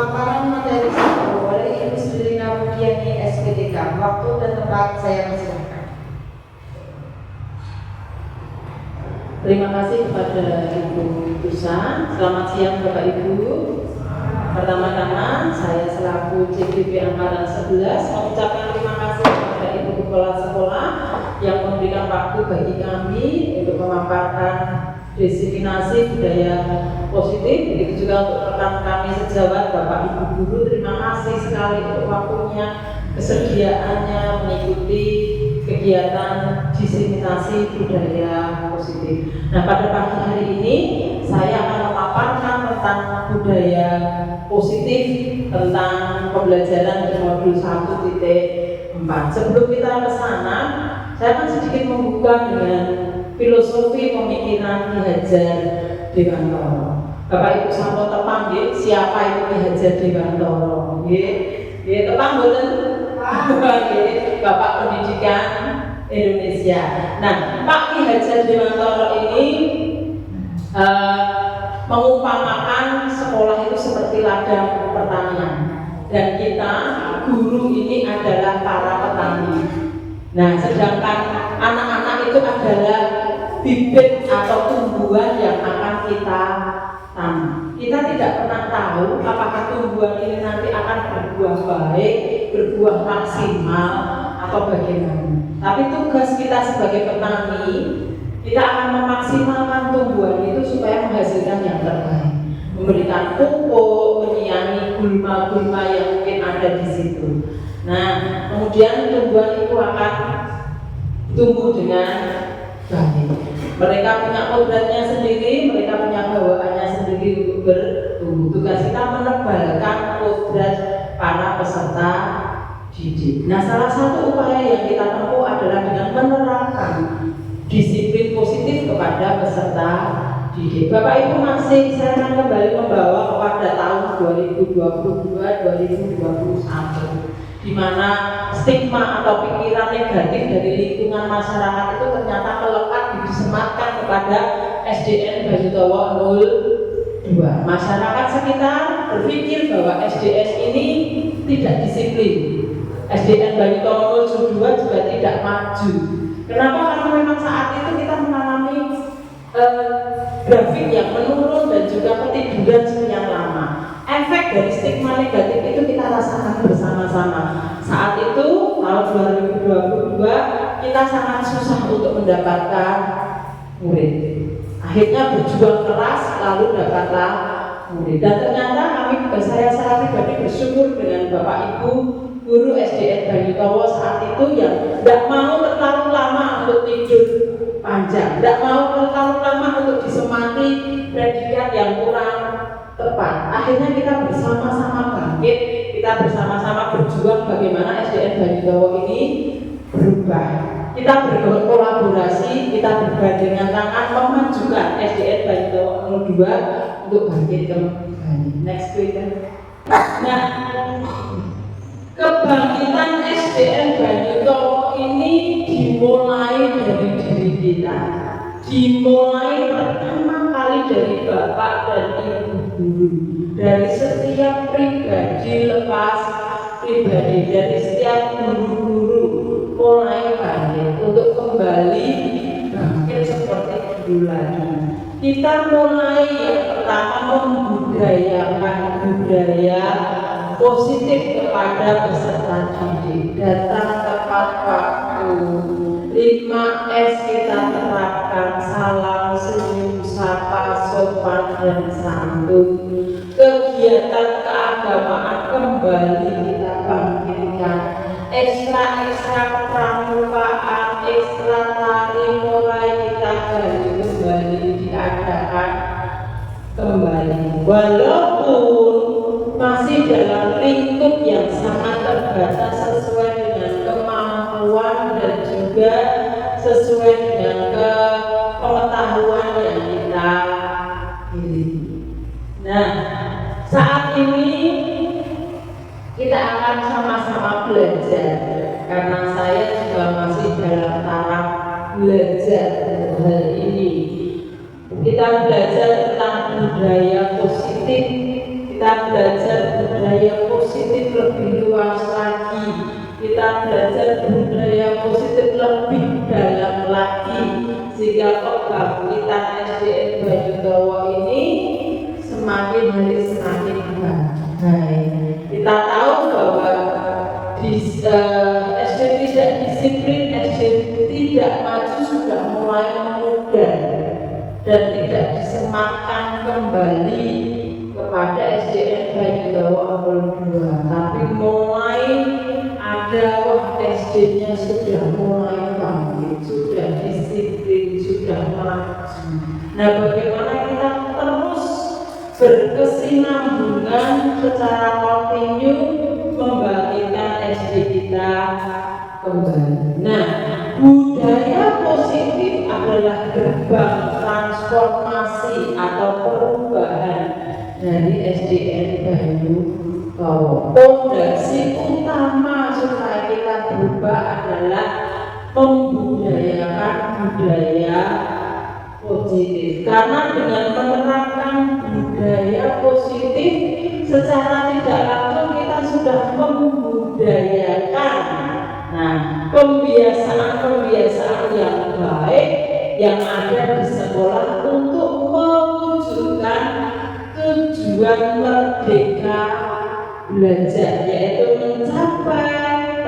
Pemaparan materi satu oleh Ibu Srilina Budiani SPTK. Waktu dan tempat saya persilakan. Terima kasih kepada Ibu Tusan. Selamat siang Bapak Ibu. Pertama-tama saya selaku CGP Angkatan 11 mengucapkan terima kasih kepada Ibu Kepala Sekolah yang memberikan waktu bagi kami untuk memaparkan diseminasi budaya positif. Begitu juga untuk rekan kami sejawat Bapak Ibu guru, terima kasih sekali untuk waktunya, kesediaannya mengikuti kegiatan diseminasi budaya positif. Nah, pada pagi hari ini saya akan memaparkan tentang budaya positif, tentang pembelajaran di modul 1.4. Sebelum kita ke sana, saya akan sedikit membuka dengan filosofi pemikiran Ki Hajar Dewantara. Bapak Ibu sampun tepang nggih, siapa itu Ki Hajar Dewantara? Nggih. Nggih tepang mboten? Nggih, Bapak Pendidikan Indonesia. Nah, Pak Ki Hajar Dewantara ini mengumpamakan sekolah itu seperti ladang pertanian, dan kita guru ini adalah para petani. Nah, sedangkan anak-anak itu adalah bibit atau tumbuhan yang akan kita tanam. Kita tidak pernah tahu apakah tumbuhan ini nanti akan berbuah baik, berbuah maksimal, atau bagaimana. Tapi tugas kita sebagai petani, kita akan memaksimalkan tumbuhan itu supaya menghasilkan yang terbaik, memberikan pupuk, menyiangi gulma-gulma yang mungkin ada di situ. Nah, kemudian tumbuhan itu akan tumbuh dengan baik. Mereka punya kodratnya sendiri, mereka punya bawaannya sendiri untuk bertumbuh. Tugas kita menebalkan kodrat para peserta didik. Nah, salah satu upaya yang kita tempuh adalah dengan menerapkan disiplin positif kepada peserta didik. Bapak Ibu masih, saya akan kembali membawa kepada tahun 2022-2021, di mana stigma atau pikiran negatif dari lingkungan masyarakat itu ternyata melekat disematkan kepada SDN Banyutowo 02. Masyarakat sekitar berpikir bahwa SDN ini tidak disiplin. SDN Banyutowo 02 juga tidak maju. Kenapa? Karena memang saat itu kita mengalami grafik yang menurun dan juga ketiduran sekian lama. Efek dari stigma negatif itu kita rasakan bersama-sama. Saat itu tahun 2022 kita sangat susah untuk mendapatkan murid. Akhirnya berjuang keras lalu dapatlah murid. Dan ternyata saya pribadi bersyukur dengan Bapak Ibu guru SDN Banyutowo saat itu yang tidak mau terlalu lama untuk tidur panjang, tidak mau terlalu lama untuk disemati predikat yang kurang tepat. Akhirnya kita bersama-sama bangkit, kita bersama-sama berjuang bagaimana SDN Banyutowo ini berubah. Kita berkolaborasi, kita bergandengan tangan memajukan SDN Banyutowo 02 untuk bangkit kembali. Next please. Nah, kebangkitan SDN Banyutowo ini dimulai dari diri kita, dimulai pertama kali dari Bapak dan Ibu guru, dari setiap pribadi lepas pribadi, dari setiap guru-guru mulai bangkit untuk kembali bangkit seperti dulu lagi. Kita mulai yang pertama membudayakan budaya positif kepada peserta didik, datang tepat waktu, 5S kita terapkan, salam, senyum, sapa, sopan, dan santun. Kegiatan keagamaan kembali kita bangkitkan, ekstra pramukaan, ekstra tari mulai kita kembali diadakan kembali, walaupun masih dalam lingkup yang sangat terbatas sesuai dengan kemampuan dan juga sesuai dengan pengetahuan yang kita miliki. Nah, saat ini kita akan sama-sama belajar, karena saya juga masih dalam taraf belajar hal ini. Kita belajar tentang budaya positif, kita kita belajar budaya positif lebih luas lagi, kita belajar budaya positif lebih dalam lagi, sehingga kebangkitan SDN Banyudawa ini semakin hari semakin baik. Kita tahu bahwa di SD tidak disiplin, SD tidak maju sudah mulai memudar dan tidak disematkan kembali kepada SDN Banyudawa 02, tapi mulai ada SD-nya sudah mulai bangkit, sudah disiplin, sudah maju. Nah, bagaimana kita terus berkesinambungan secara kontinu membangkitkan SD kita kembali. Nah, budaya positif adalah gerbang transformasi atau perubahan dari SDN Banyudawa. Fondasi utama supaya kita berubah adalah membudayakan budaya positif. Karena dengan menerapkan budaya positif secara tidak langsung kita sudah membudayakan pembiasaan-pembiasaan yang baik yang ada di sekolah untuk mewujudkan tujuan merdeka belajar, yaitu mencapai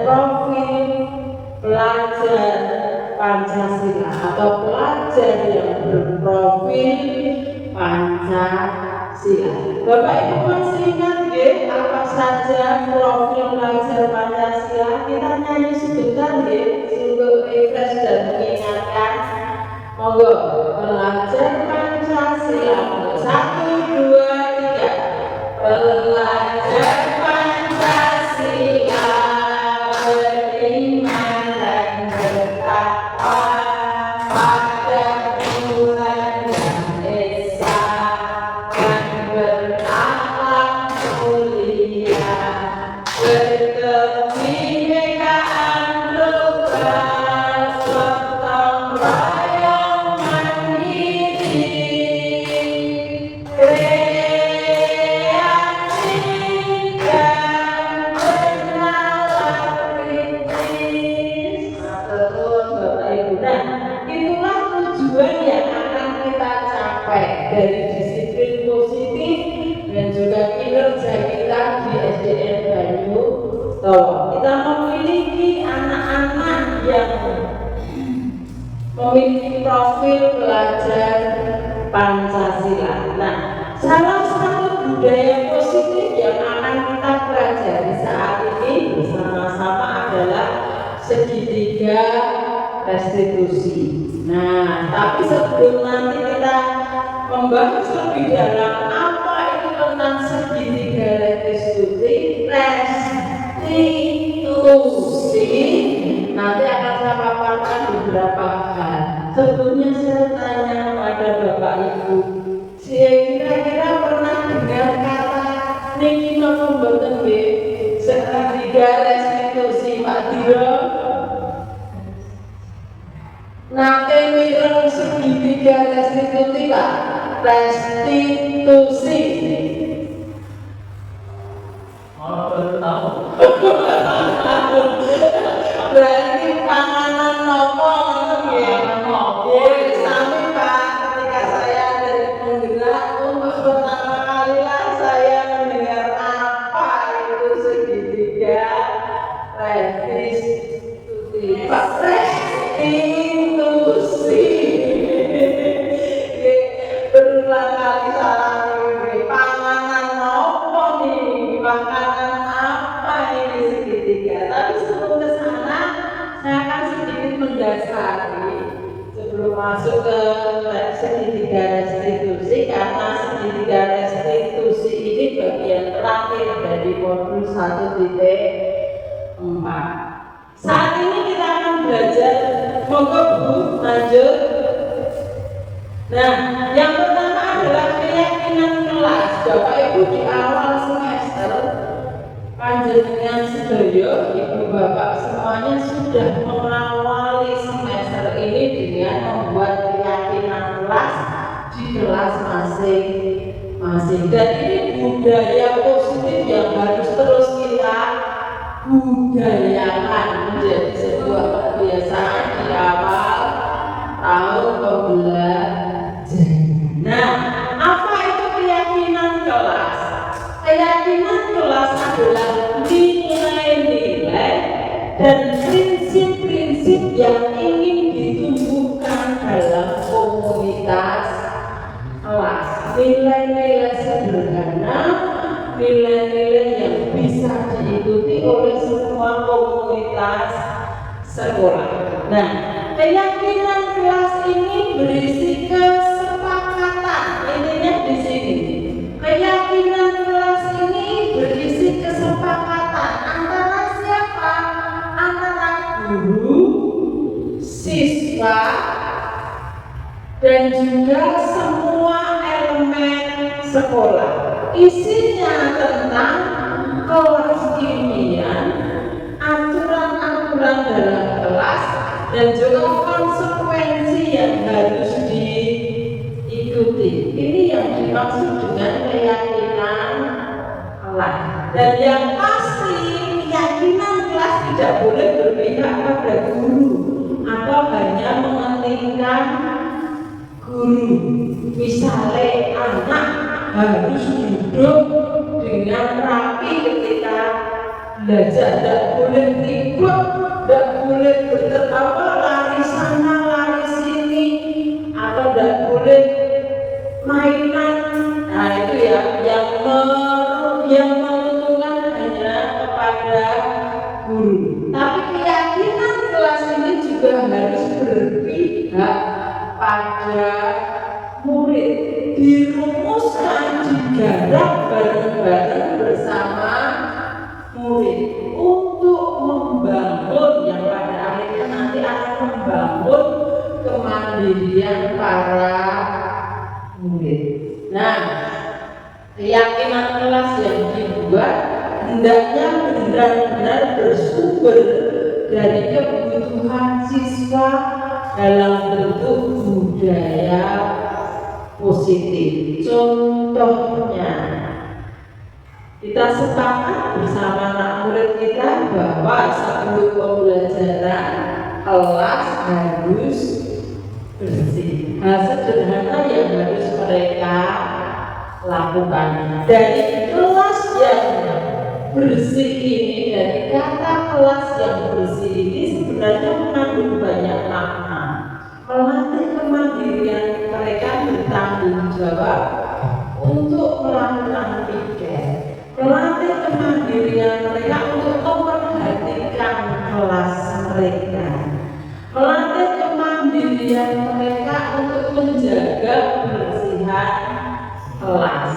profil pelajar Pancasila atau pelajar yang berprofil Pancasila. Bapak Ibu masih ingat apa saja profil pelajar Pancasila? Kita nyanyi sebentar untuk refresh dan mengingatkan. Monggo, pelajar Pancasila. 1, 2, 3. Pelajar Pancasila beriman dan bertakwa pada Tuhan dan Esa dan berakhlak mulia, berkebinekaan global, gotong royong mandiri, kreatif dan bernalar kritis. Bapak Ibu, nah itulah tujuan yang akan kita capai dari disiplin positif dan juga kinerja kita di SDN Banyudawa. Kita memiliki anak-anak yang memiliki profil pelajar Pancasila. Nah, salah satu budaya positif yang akan kita pelajari saat ini bersama-sama adalah segitiga restitusi. Nah, tapi sebelum nanti kita membahas lebih dalam apa itu tentang segitiga restitusi, nanti akan saya paparkan beberapa hal. Sebelumnya saya tanya pada Bapak Ibu, kira-kira pernah dengar kata niki napa mboten nggih segitiga restitusi Pak Diro? Nate mireng segitiga restitusi Pak? Restitusi. Baru tahu. Berarti panganan nopo nggih. Sami Pak, ketika saya dari penggerak untuk pertama kalilah saya mendengar apa itu segitiga restitusi. Pak, restitusi. Berulang kali salah nih. Panganan nopo nih? Makanan apa ini segitiga? Tapi sebelum ke sana, saya akan sedikit mendasari sebelum masuk ke segitiga restitusi, karena segitiga restitusi ini bagian terakhir dari modul 1.4. Saat ini kita akan belajar, monggo Bu, lanjut. Nah, yang pertama adalah keyakinan kelas. Bapak Ibu di awal semester panjenengan sedaya, Ibu Bapak semuanya sudah mengawali semester ini dengan membuat keyakinan kelas di kelas masing-masing. masing-masing. Dan ini budaya positif yang harus terus kita budayakan menjadi sebuah kebiasaan di awal tahun pembelajaran. Nah, apa itu keyakinan kelas? Keyakinan kelas adalah nilai-nilai dan prinsip-prinsip yang ingin ditumbuhkan dalam komunitas kelas. Nilai-nilai sederhana, nilai-nilai yang bisa diikuti oleh semua komunitas sekolah. Nah, keyakinan kelas ini berisi kesepakatan. Intinya di sini. Keyakinan kelas ini berisi kesepakatan antara siapa? Antara guru, siswa, dan juga semua elemen sekolah. Isinya tentang kelas-kimian, aturan-aturan dalam kelas, dan juga konsekuensi yang harus diikuti. Ini yang dimaksud dengan keyakinan kelas. Dan yang pasti keyakinan kelas tidak boleh berpihak pada guru atau hanya mementingkan guru. Misalnya anak harus duduk dengan rapi ketika belajar, tidak boleh ribut, tidak boleh bertertawa lari sana lari sini, atau tidak boleh mainan. Nah itu ya yang menguntungkan hanya kepada guru. Tapi keyakinan kelas ini juga harus berpihak pada murid, dirumuskan, digarap bareng-bareng bersama murid untuk membangun yang pada akhirnya nanti akan membangun kemandirian para murid. Nah, keyakinan kelas yang dibuat hendaknya benar-benar bersumber dari kebutuhan siswa dalam bentuk budaya positif. Contohnya, kita sepakat bersama anak murid kita bahwa sebelum pembelajaran kelas harus bersih. Hal sederhana yang harus mereka lakukan. Dari kelas yang bersih ini, dari kata kelas yang bersih ini sebenarnya mengandung banyak makna. Melatih kemandirian mereka bertanggung jawab untuk melakukan tiket, melatih kemandirian mereka untuk memperhatikan kelas mereka, melatih kemandirian mereka untuk menjaga kebersihan kelas.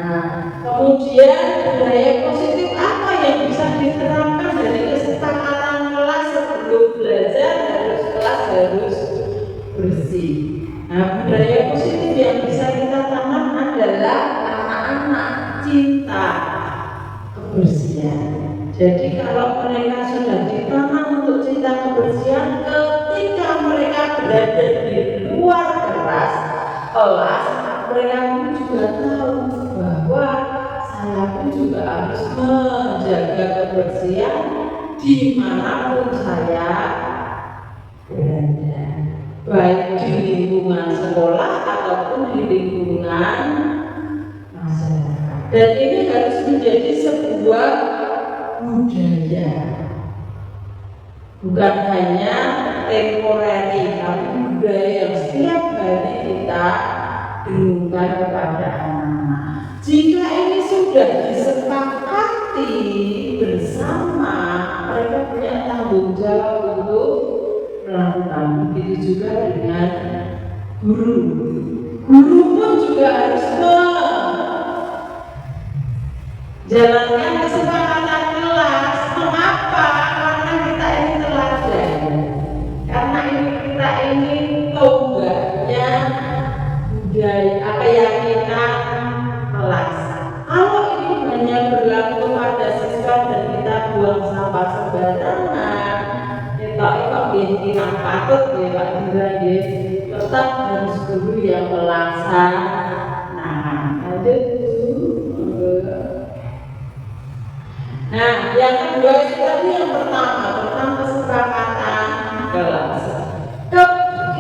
Nah, kemudian budaya positif apa yang bisa diterapkan dari kesepakatan kelas sebelum belajar harus bersih. Nah, budaya positif yang bisa kita tanam adalah anak-anak cinta kebersihan. Jadi kalau mereka sudah ditanam untuk cinta kebersihan, ketika mereka berada di luar kelas, mereka pun juga tahu bahwa saya pun juga harus menjaga kebersihan dimanapun saya berada, baik di lingkungan sekolah ataupun di lingkungan masyarakat. Dan ini harus menjadi sebuah budaya, bukan hanya temporary, tapi budaya yang setiap hari kita dengungkan kepada anak-anak. Jika ini sudah disepakati bersama, mereka punya tanggung jawab untuk melakukan. Begitu juga dengan guru. Guru pun juga harus menjalankan kesepakatan kelas. Mengapa? Karena kita ini teladan. Karena kita ini tonggaknya budaya keyakinan kelas. Kalau ini hanya berlaku pada siswa dan kita buang sampah sembarangan, kita tidak patut Pak Dira, tetap harus guru yang melaksanakan. Nanti yang kedua itu tadi yang pertama tentang kesepakatan kelas.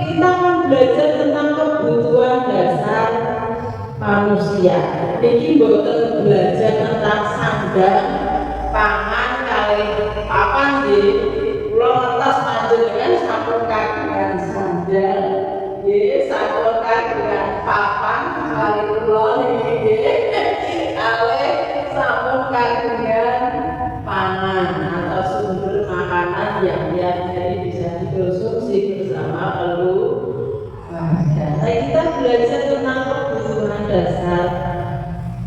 Kita akan belajar tentang kebutuhan dasar manusia. Jadi boten belajar tentang sandang, pangan, kali papan di pulau atas panjenengan sampun kagungan sandal, sampun kagungan papan kali pulau niki kali sampun kagungan pangan atau sumber makanan yang jadi bisa dikonsumsi bersama keluarga. Nah, kita belajar tentang kebutuhan dasar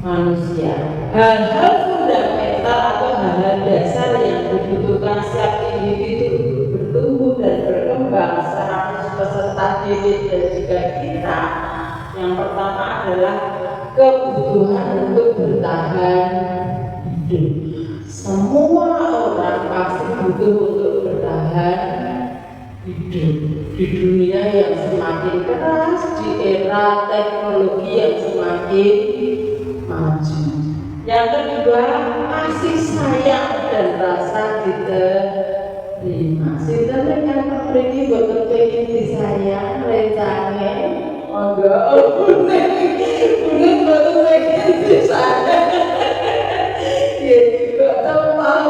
manusia, hal-hal fundamental atau hal-hal dasar yang dibutuhkan setiap individu untuk bertumbuh dan berkembang secara peserta didik dan juga kita. Yang pertama adalah kebutuhan untuk bertahan hidup. Semua orang pasti butuh untuk bertahan hidup di dunia yang semakin keras, di era teknologi yang semakin maju. Yang kedua, kasih sayang dan rasa diterima. Sinten ingkang mriki boten kepengin disayang, rencane monggo bunen boten kepengin disayang. Ya kok tau mau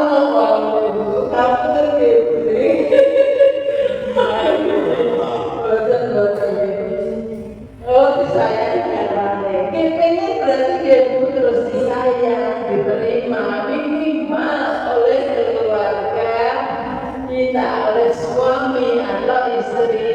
kamu nggih oh disayang karane kepengin berarti dia terus disayang, diterima minimal oleh keluarga kita, oleh suami atau istri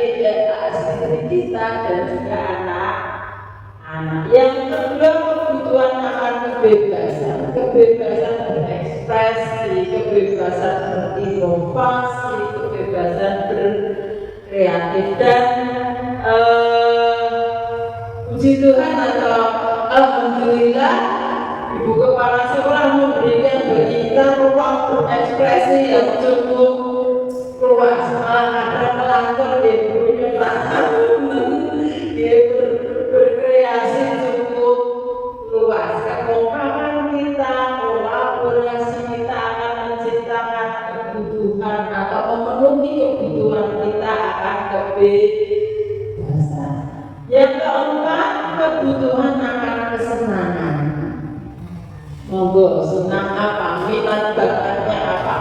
kita dan juga anak-anak. Yang kedua, kebutuhan akan kebebasan berekspresi, kebebasan berinovasi, kebebasan berkreatif dan puji Tuhan atau alhamdulillah Ibu Kepala Sekolah memberikan bagi kita ruang berekspresi yang cukup luas. Ada pelanggan dia punya dia berkreasi cukup luas. Kemungkinan kita kolaborasi kita akan menciptakan kebutuhan atau memenuhi kebutuhan kita akan kebebasan. Yang keempat, kebutuhan akan kesenangan. Monggo, senang apa? Minat bakatnya apa?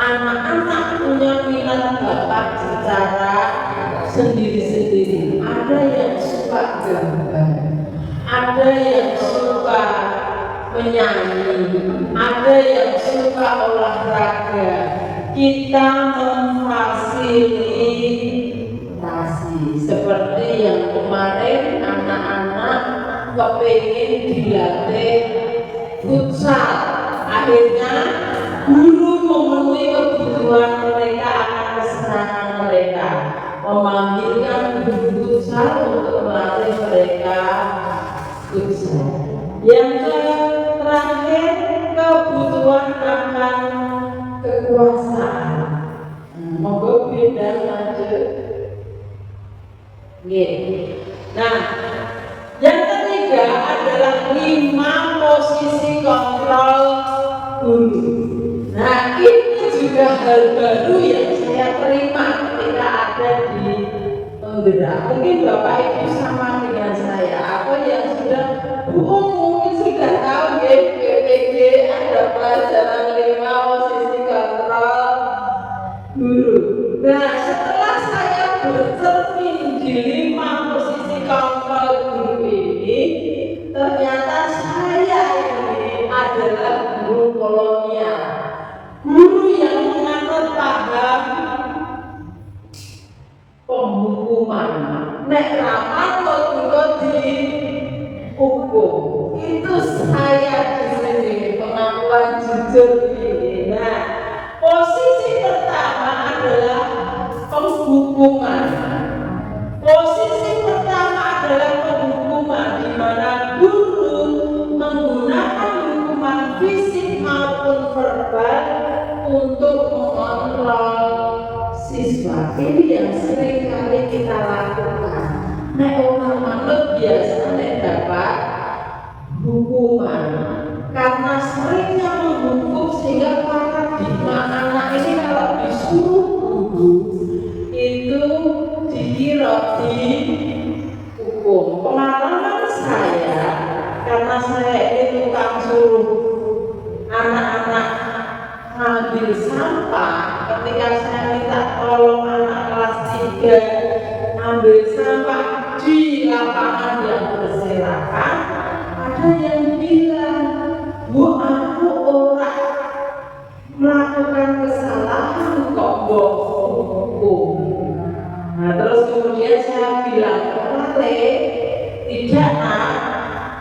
Anak-anak punya minat bakat secara sendiri-sendiri. Ada yang suka gambar, ada yang suka menyanyi, ada yang suka olahraga. Kita memfasilitasi seperti yang kemarin anak-anak kepingin dilatih futsal. Akhirnya guru memenuhi kebutuhan mereka akan kesenangan mereka, memanggilkan guru futsal untuk melatih mereka futsal. Yang terakhir, kebutuhan akan kekuasaan. Monggo beda lanjut. Nah, yang ketiga adalah 5 posisi kontrol guru. Nah, ini juga hal baru yang saya terima ketika ada di penggerak. Mungkin Bapak Ibu sama dengan saya, apa yang sudah mungkin sudah tahu ya, PPG ada pelajaran 5 posisi kontrol guru. Nah, setelah saya bercermin di 5 posisi kontrol guru ini, ternyata saya ini adalah guru kolonial, guru yang menganut paham penghukuman. Nek ramal kok dihukum, itu saya di sini pengakuan jujur ini. Nah, posisi pertama adalah penghukuman. Posisi pertama adalah penghukuman, di mana guru menggunakan hukuman fisik maupun verbal untuk mengontrol siswa. Ini yang sering kali kita lakukan. Nek orang manut biasanya dapat hukuman karena seringnya menghukum sehingga para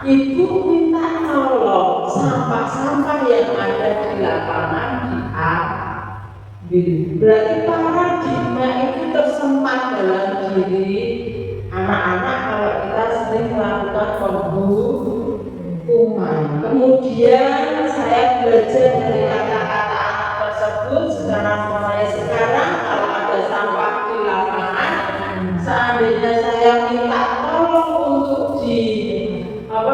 ibu minta tolong sampah-sampah yang ada di lapangan diambil. Berarti paradigma itu tersempat dalam diri anak-anak kalau kita sering melakukan penghukuman. Kemudian saya belajar dari kata-kata anak tersebut sekarang mulai sekarang kalau ada sampah di lapangan, seandainya saya minta tolong untuk diambil,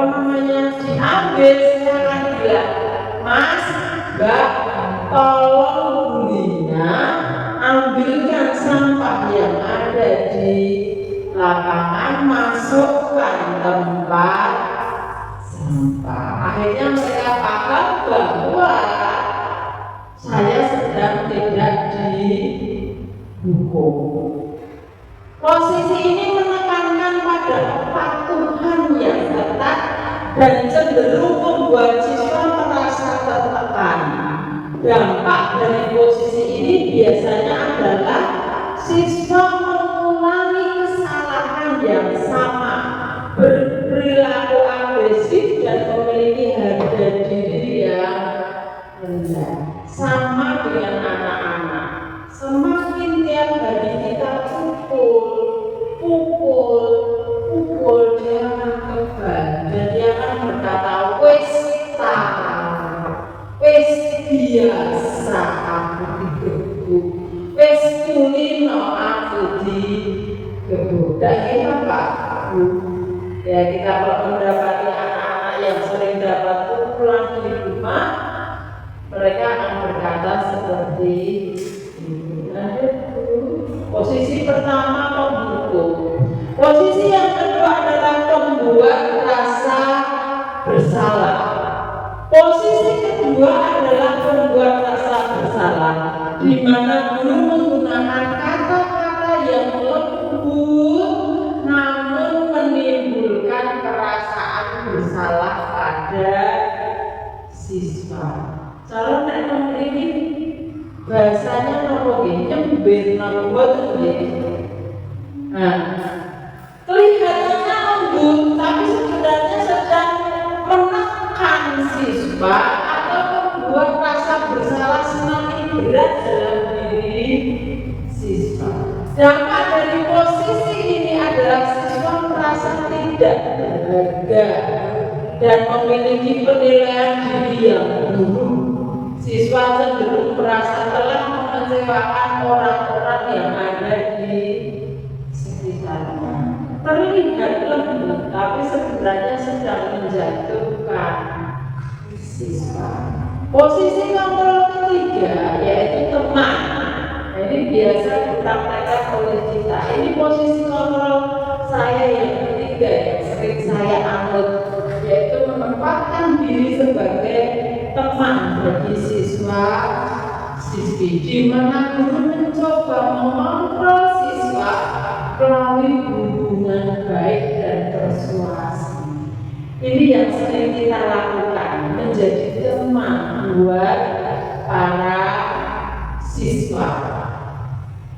saya akan bilang, Mas, Mbak, tolong bulinya ambilkan sampah yang ada di lapangan, masukkan tempat sampah. Akhirnya mereka paham bahwa saya sedang tidak dihukum. Posisi ini menekankan pada kepatuhan yang ketat dan cenderung membuat siswa merasa tertekan. Dampak dari posisi ini biasanya adalah siswa mengulangi kesalahan yang sama, berperilaku agresif dan memiliki harga diri yang rendah. Sama dengan anak-anak, semakin tiap hari kita pukul, dia akan kebal dan dia akan berkata, wes biasa aku digebuk, wes kulino aku digebuk. Dan kita Pak, ya kita kalau mendapati anak-anak yang sering dapat pukulan di rumah, mereka akan berkata seperti ini. Posisi pertama menghukum. Posisi yang kedua adalah membuat rasa bersalah. Posisi kedua adalah membuat rasa bersalah, di mana guru menggunakan kata-kata yang lembut namun menimbulkan perasaan bersalah pada siswa. Kalau memang ini bahasanya nopo nyembir nopo kelihatannya lembut, tapi sebenarnya sedang menekan siswa atau membuat rasa bersalah semakin berat dalam diri siswa. Dampak dari posisi ini adalah siswa merasa tidak berharga dan memiliki penilaian diri yang buruk. Siswa cenderung merasa telah mengecewakan orang-orang yang ada di sekitarnya. Terlihat lembut, tapi sebenarnya sedang menjatuhkan siswa. Posisi kontrol ketiga yaitu teman. Ini biasa dipraktekkan oleh kita. Ini posisi kontrol saya yang ketiga yang sering saya anut, yaitu menempatkan diri sebagai teman bagi siswi, di mana guru mencoba mengontrol siswa melalui hubungan baik dan persuasi. Ini yang sering kita lakukan, menjadi teman buat para siswa.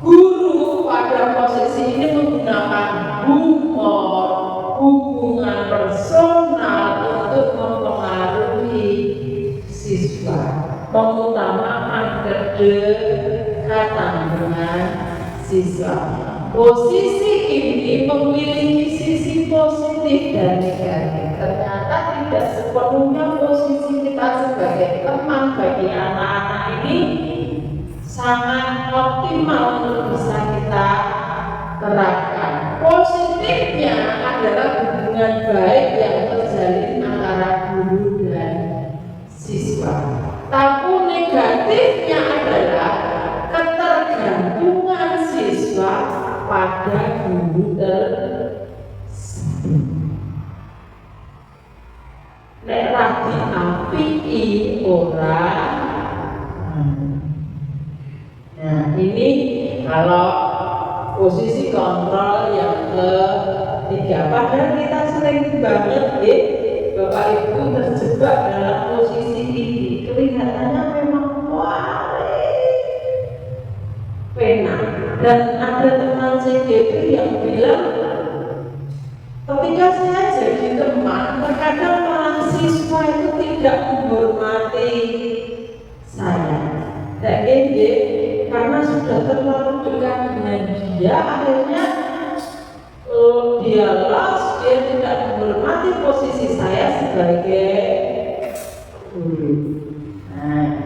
Guru pada posisi ini menggunakan humor, hubungan personal untuk mempengaruhi siswa, mengutamakan kedekatan dengan siswa. Posisi ini memiliki sisi positif dan negatif. Ternyata tidak sepenuhnya posisi kita sebagai teman bagi anak-anak ini sangat optimal untuk bisa kita terapkan. Positifnya adalah hubungan baik yang terjalin antara guru dan siswa. Tapi negatifnya adalah ketergantungan siswa pada guru tersebut. Nek ra diapiki orang. Nah, ini kalau posisi kontrol yang ketiga. Padahal kita sering banget Bapak Ibu terjebak dalam posisi ini. Kelihatannya memang pena. Dan ada teman CGP yang bilang Ketika saya jadi teman, terkadang mahasiswa itu tidak menghormati saya. Dan ini karena sudah terlalu dekat dengan dia, akhirnya dia lost, dia tidak menghormati posisi saya sebagai guru. Nah,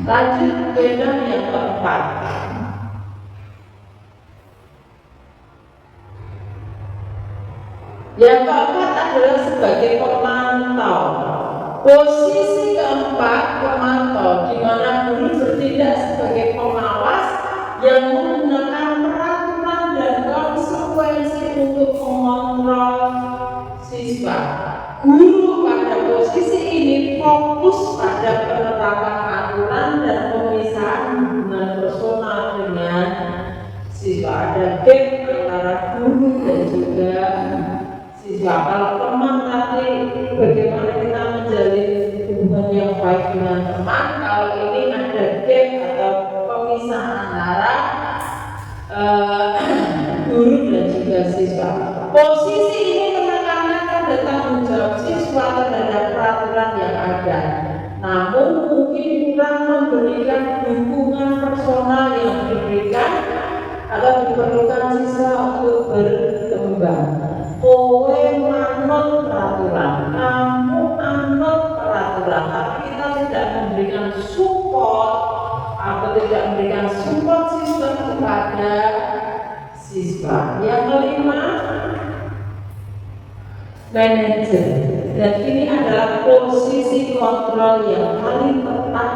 lanjut beda yang keempat. Yang keempat adalah sebagai pemantau. Posisi keempat pemantau, di mana guru bertindak sebagai pengawas yang menggunakan peraturan dan konsekuensi untuk mengontrol siswa. Guru pada posisi ini fokus pada penerapan aturan dan pemisahan hubungan personal dengan siswa. Ada gap antara guru dan juga siswa. Kalau teman tadi bagaimana kita menjalin hubungan yang baik dengan teman, kalau ini ada gap atau pemisahan antara guru dan juga siswa. Posisi ini menekankan pada tanggung jawab siswa terhadap peraturan yang ada, namun mungkin kurang memberikan dukungan personal yang diberikan atau diperlukan siswa untuk berkembang. Kowe manut peraturan, kamu anut peraturan, tapi kita tidak memberikan support atau tidak memberikan support siswa kepada siswa. Yang kelima, manajer. Dan ini adalah posisi kontrol yang paling tepat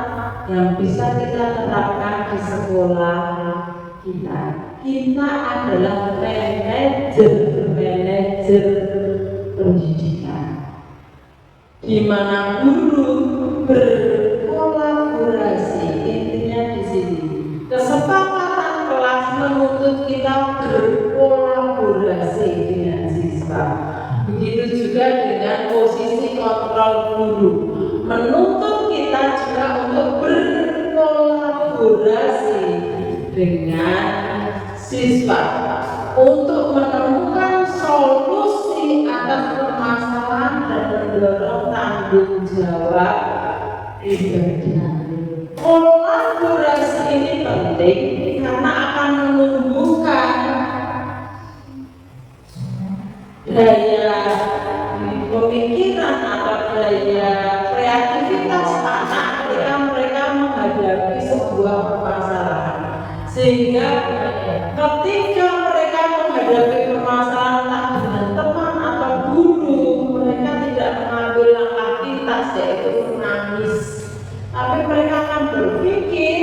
yang bisa kita terapkan di sekolah kita. Kita adalah manajer pendidikan, di mana guru berkolaborasi. Intinya di sini kesepakatan kelas menuntut kita berkolaborasi dengan siswa. Begitu juga dengan posisi kontrol guru, menuntut kita juga untuk berkolaborasi dengan siswa untuk menemukan solusi atas permasalahan dan mendorong tanggung jawab pribadi. Kolaborasi ini penting karena akan menumbuhkan daya pemikiran atau daya kreativitas anak ketika mereka menghadapi sebuah permasalahan, sehingga ketika mereka menghadapi permasalahan dengan teman atau guru, mereka tidak mengambil langkah pintas yaitu menangis, tapi mereka akan berpikir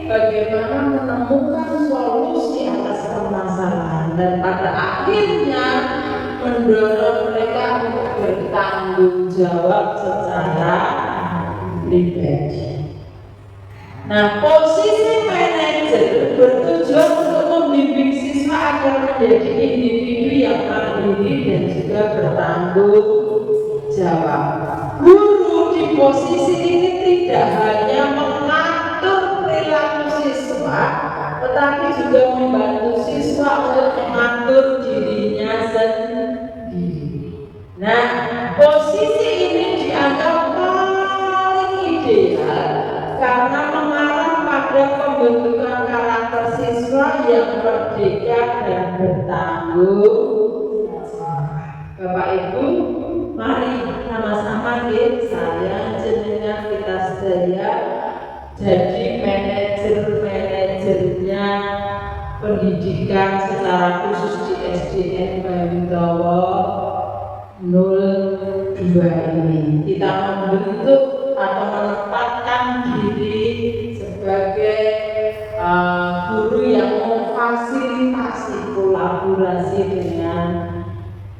bagaimana menemukan solusi atas permasalahan dan pada akhirnya mendorong mereka untuk bertanggung jawab secara pribadi. Nah, posisi manajer bertujuan untuk membimbing siswa agar menjadi individu yang mandiri dan juga bertanggung jawab. Guru di posisi ini tidak hanya mengatur perilaku siswa, tetapi juga membantu siswa untuk mengatur dirinya sendiri. Nah, posisi ini dianggap paling ideal karena mengarah pada pembentukan karakter siswa yang merdeka dan bertanggung jawab. Bapak Ibu, mari sama-sama saya jenengan kita sedaya jadi manajernya pendidikan secara khusus di SDN Bayangdawa 02 ini. Kita membentuk atau menempatkan diri sebagai guru yang memfasilitasi kolaborasi dengan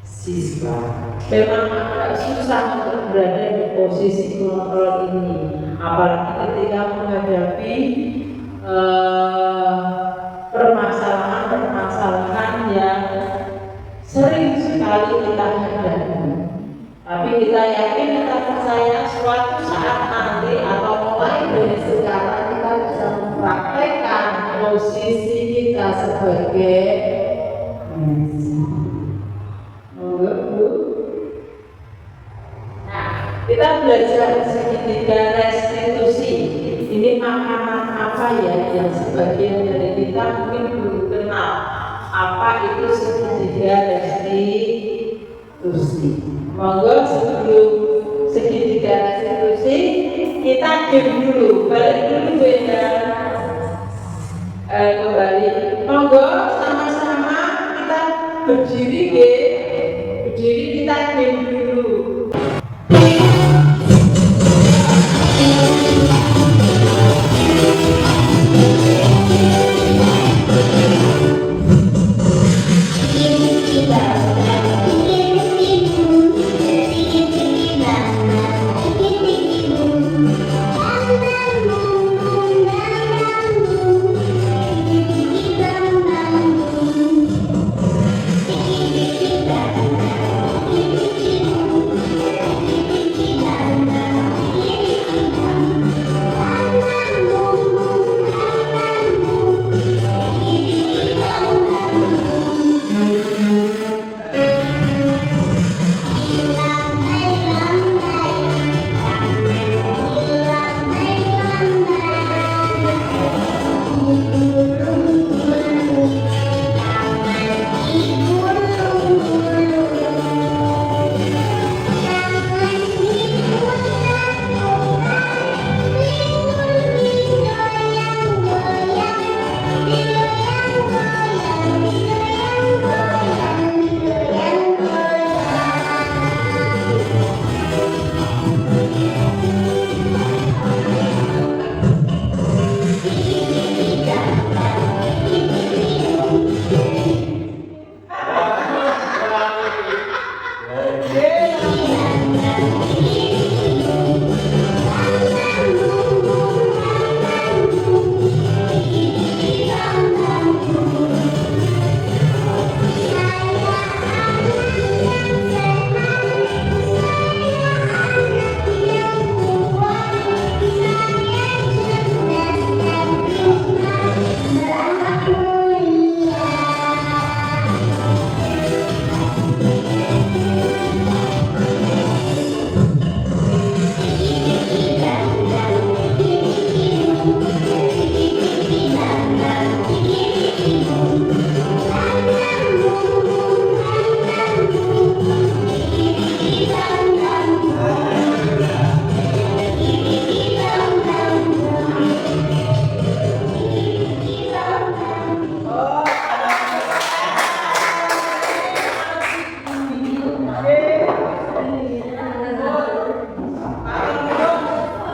siswa. Memang agak susah untuk berada di posisi kontrol ini, apalagi ketika menghadapi permasalahan-permasalahan yang sering sekali kita hadapi. Tapi kita yakin, kita percaya suatu saat nanti atau mulai dari sekarang kita bisa mempraktekkan posisi kita sebagai manajer. Kita belajar segitiga restitusi. Ini makanan apa ya yang sebagian dari kita mungkin belum kenal. Apa itu segitiga restitusi? Monggo sebelum segitiga restitusi kita game dulu, balik dulu beda. Kembali. Monggo sama-sama kita berdiri berdiri kita game dulu.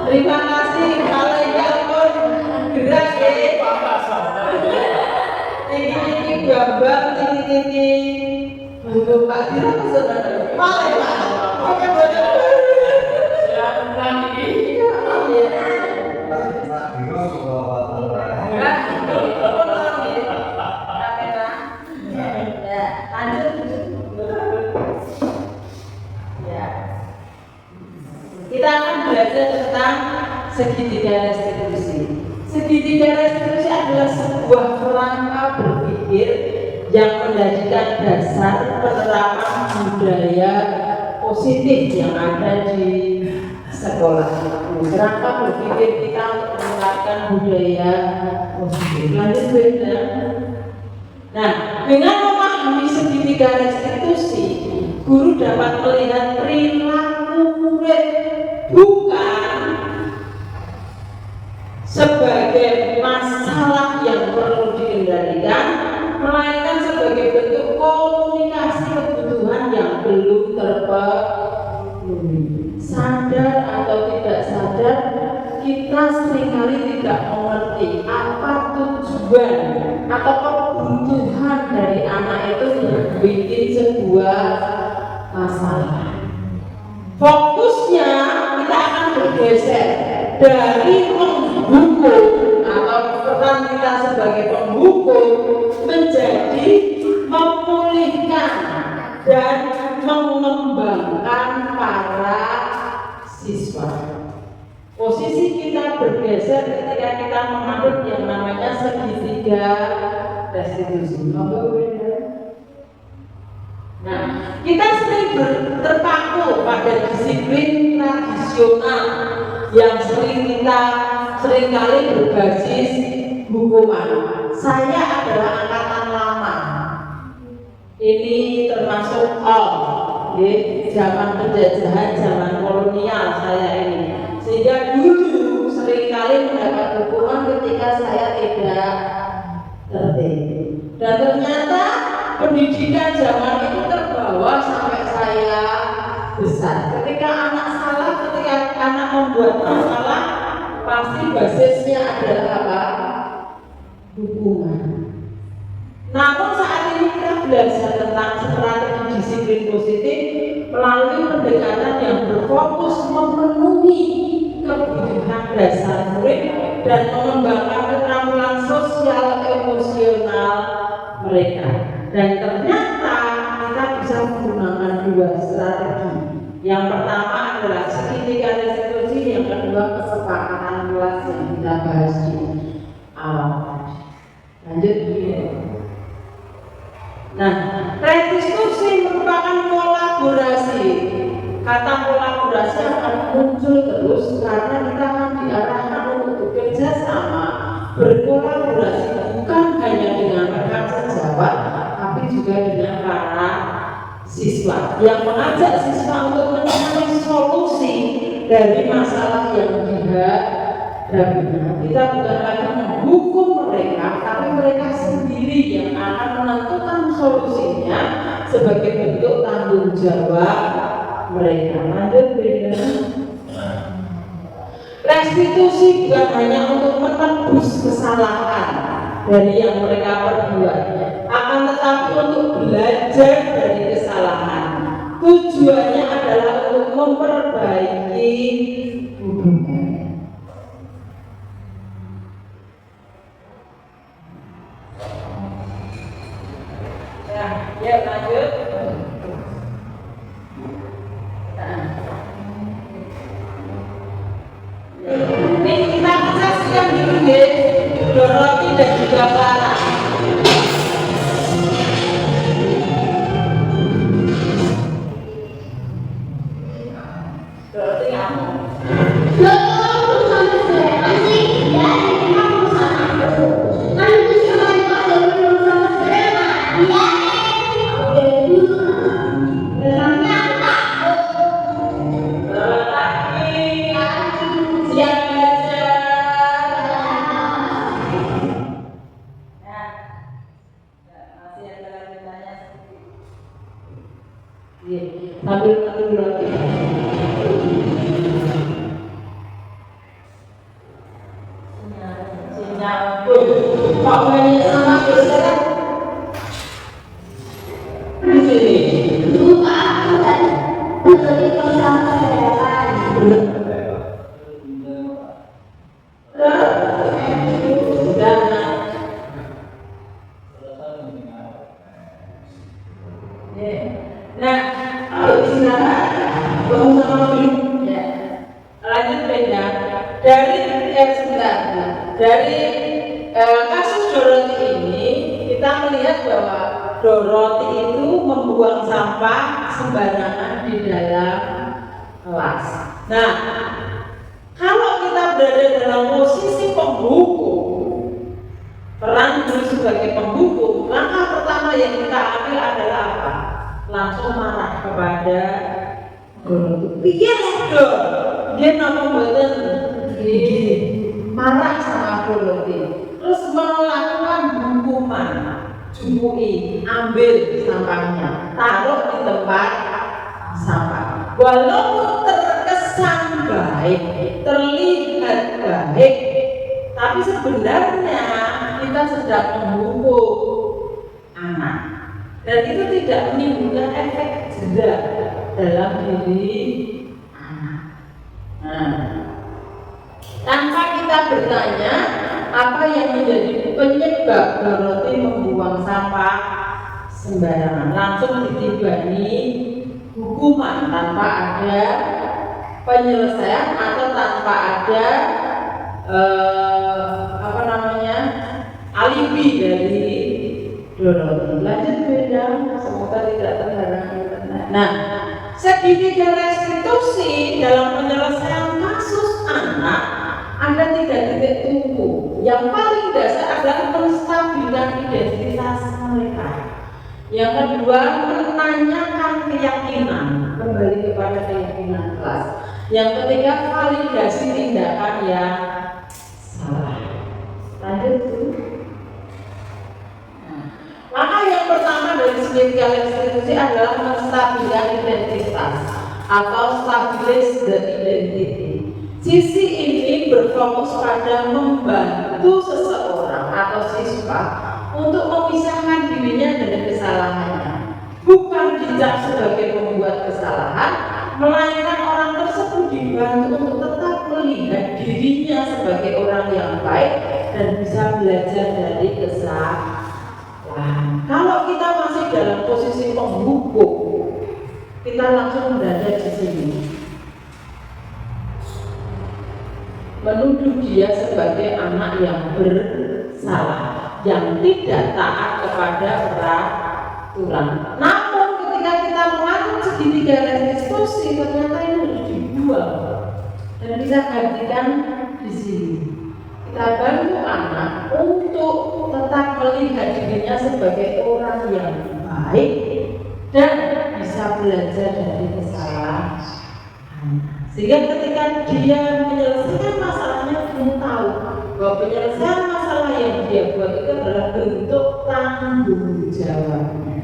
Terima kasih kalian pun gerak ya. Ini gambar ini belum Pak Dira pesan malah Pak. Oke betul. Silakan lagi. Kita akan belajar tentang segitiga restitusi. Segitiga restitusi adalah sebuah kerangka berpikir yang menjadikan dasar penerapan budaya positif yang ada di sekolah. Kerangka berpikir kita untuk menerapkan budaya positif. Lanjut beda. Nah, dengan memahami segitiga restitusi, guru dapat melihat perilaku murid bukan sebagai masalah yang perlu dikendalikan, melainkan sebagai bentuk komunikasi kebutuhan yang belum terpenuhi. Sadar atau tidak sadar, kita seringkali tidak mengerti apa tujuan atau kebutuhan dari anak itu membuat sebuah masalah. Fokusnya kita akan bergeser dari menghukum atau peran kita sebagai penghukum menjadi memulihkan dan mengembangkan para siswa. Posisi kita bergeser ketika kita mengadut yang namanya segitiga restitusi. Nah, kita sering terpaku pada disiplin tradisional yang seringkali berbasis hukuman. Saya adalah angkatan lama. Ini termasuk zaman penjajahan, zaman kolonial saya ini. Sehingga dulu seringkali mendapat hukuman ketika saya tidak tertib. Dan ternyata pendidikan zaman itu terbawa sampai saya besar. Ketika anak salah, ketika anak membuat masalah, pasti basisnya adalah apa? Hukuman. Namun saat ini kita belajar tentang strategi disiplin positif melalui pendekatan yang berfokus memenuhi kebutuhan dasar murid dan mengembangkan keterampilan sosial emosional mereka. Dan ternyata kita bisa menggunakan dua strategi. Yang pertama adalah segitiga restitusi, yang kedua kesepakatan kelas yang kita bahas di awal. Lanjut. Nah, restitusi merupakan kolaborasi. Kata kolaborasi akan muncul terus karena kita akan diarahkan untuk bekerja sama, berkolaborasi bukan hanya dengan rekan sejawat, tapi juga dengan para siswa yang mengajak siswa untuk mencari solusi dari masalah yang dihadapi. Kita bukan lagi menghukum mereka, tapi mereka sendiri yang akan menentukan solusinya sebagai bentuk tanggung jawab mereka. Lanjut, Brenda. Restitusi bukan hanya untuk menebus kesalahan dari yang mereka perbuat, akan tetapi untuk belajar dari kesalahan. Tujuannya adalah untuk memperbaiki hubungan. Ya, lanjut. Ini kita saksikan dulu ya, Dorothy dan juga Clara. Dorothy kamu. Sambil menunggu lagi. Pak Wani sama berserak di sini. Nah, kamu sama belum? Ya. Lanjut beda. Dari kasus Dorothy ini kita melihat bahwa Dorothy itu membuang sampah sembarangan di dalam kelas. Nah, kalau kita berada dalam posisi penghukum, peran guru sebagai penghukum, langkah pertama yang kita ambil adalah apa? Langsung marah kepada guru. Iya dong, dia nama buatan marah sama guru, terus melakukan hukuman, cumui, ambil sampahnya, taruh di tempat sampah. Walaupun terkesan baik, terlihat baik, tapi sebenarnya kita sedang menghukum anak. Dan itu tidak menimbulkan efek jeda dalam diri anak. Nah, tanpa kita bertanya apa yang menjadi penyebab Dorothy membuang sampah sembarangan, langsung ditibani hukuman tanpa ada penyelesaian atau tanpa ada alibi dari Dorothy. Lanjut beda, semoga tidak terhalang internet. Nah, segitiga restitusi dalam penyelesaian tiga titik tunggu. Yang paling dasar adalah menstabilkan identitas mereka. Yang kedua, menanyakan keyakinan, kembali kepada keyakinan kelas. Yang ketiga, validasi tindakan yang salah. Lanjut tuh. Maka yang pertama dari segi institusi adalah menstabilkan identitas atau stabilize the identity. Sisi ini berfokus pada membantu seseorang atau siswa untuk memisahkan dirinya dari kesalahannya. Bukan dicap sebagai pembuat kesalahan, melainkan orang tersebut dibantu untuk tetap melihat dirinya sebagai orang yang baik dan bisa belajar dari kesalahan. Kalau kita masih dalam posisi penghukum, kita langsung berada di sini, menuduh dia sebagai anak yang bersalah, yang tidak taat kepada peraturan. Namun ketika kita mengatur segitiga restitusi, ternyata ini harus dibuang dan kita gantikan di sini. Kita bantu anak untuk tetap melihat dirinya sebagai orang yang baik dan bisa belajar dari kesalahan. Sehingga ketika dia menyelesaikan masalahnya, dia tahu bahwa penyelesaian masalah yang dia buat itu adalah bentuk tanggung jawabnya.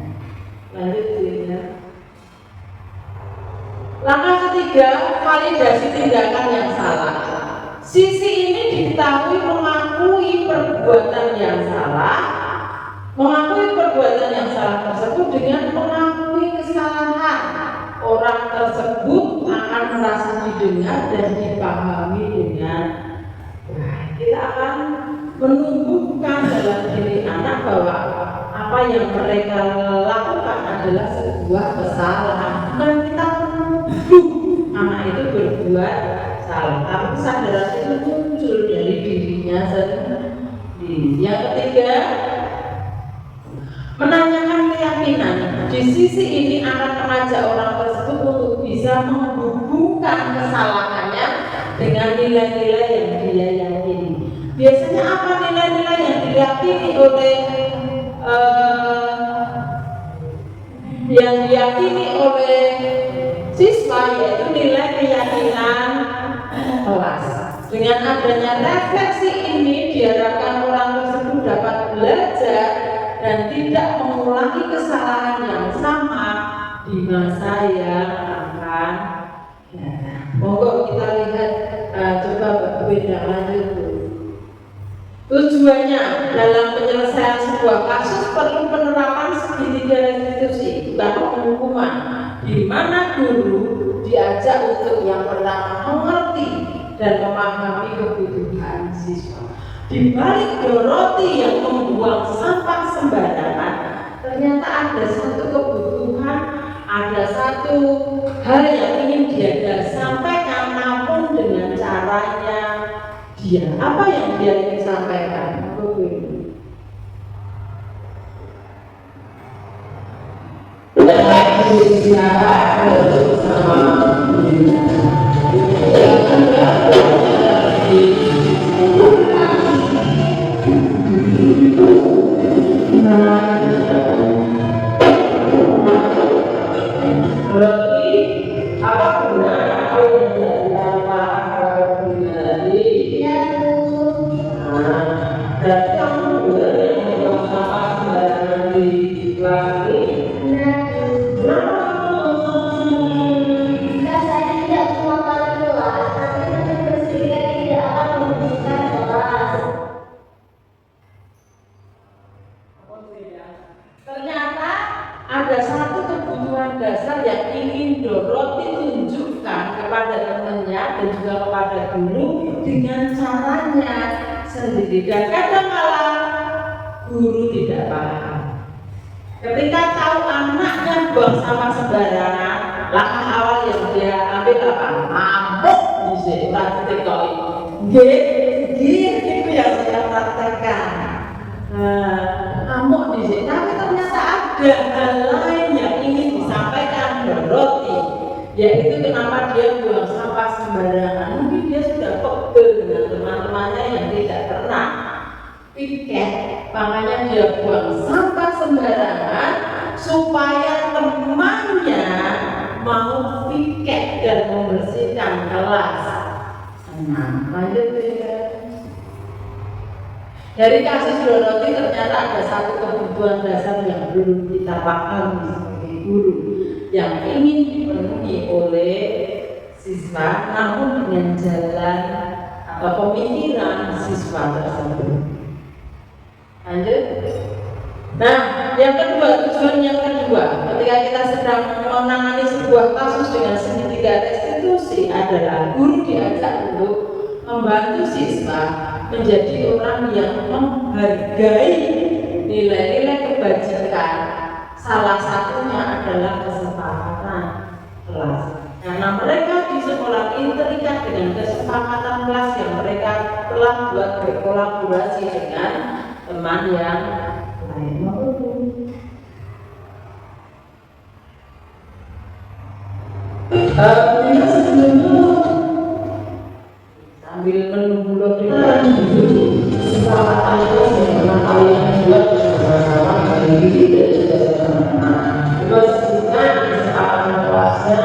Lanjut ya. Langkah ketiga, validasi tindakan yang salah. Sisi ini diketahui mengakui perbuatan yang salah, mengakui perbuatan yang salah tersebut dengan mengakui kesalahan. Orang tersebut akan merasa didengar dan dipahami dengan baik. Kita akan menumbuhkan dalam diri anak bahwa apa yang mereka lakukan adalah sebuah kesalahan. Bukan kita menuduh anak itu berbuat salah, tapi kesadaran itu muncul dari dirinya sendiri. Yang ketiga, menanyakan keyakinan. Di sisi ini akan mengajak orang tersebut untuk bisa menghubungkan kesalahannya dengan nilai-nilai yang dia yakini. Biasanya apa nilai-nilai yang diyakini oleh siswa, yaitu nilai keyakinan kelas. Dengan adanya refleksi ini diharapkan orang tersebut dapat belajar dan tidak mengulangi kesalahan yang sama di masa yang akan datang. Monggo kita lihat, coba beda lanjut. Tujuannya dalam penyelesaian sebuah kasus perlu penerapan segitiga restitusi, bukan penghukuman, di mana guru diajak untuk yang pertama mengerti dan memahami kebutuhan siswa. Di balik Dorothy yang membuang sampah sembarangan, ternyata ada satu kebutuhan, ada satu hal yang ingin dia sampaikan, namun dengan caranya dia. Apa yang dia ingin sampaikan? Ternyata ada satu kebutuhan dasar yang ingin Dorothy tunjukkan kepada temannya dan juga kepada guru dengan caranya sendiri, dan kadang kala guru tidak paham. Ketika tahu anaknya buang sampah sembarangan, langkah awal yang dia ambil apa? Ngamuk di praktikoi. Gitu yang saya praktekkan. Ngamuk di sini, tapi ternyata ada hal lain yang ingin disampaikan Dorothy, yaitu kenapa dia buang sampah sembarangan. Mungkin dia sudah betul dengan teman-temannya yang tidak pernah piket, makanya dia buang sampah sembarangan supaya temannya mau piket dan membersihkan kelas. Nah, lanjut ya. Dari kasus Dorothy ternyata ada satu kebutuhan dasar yang belum kita pahami sebagai guru yang ingin dipenuhi oleh siswa, namun dengan jalan atau pemikiran siswa tersebut. Lanjut. Nah, yang kedua, tujuan yang kedua ketika kita sedang menangani sebuah kasus dengan segitiga restitusi adalah guru diajak untuk membantu siswa menjadi orang yang menghargai nilai-nilai kebajikan. Salah satunya adalah kesepakatan kelas. Karena mereka di sekolah ini terikat dengan kesepakatan kelas yang mereka telah buat berkolaborasi dengan teman yang lain. Sambil menunggu logika kesepakatan itu bagaimana kalian buat bersama-sama hari ini dan juga bersama-sama. Mestinya kesepakatan kelasnya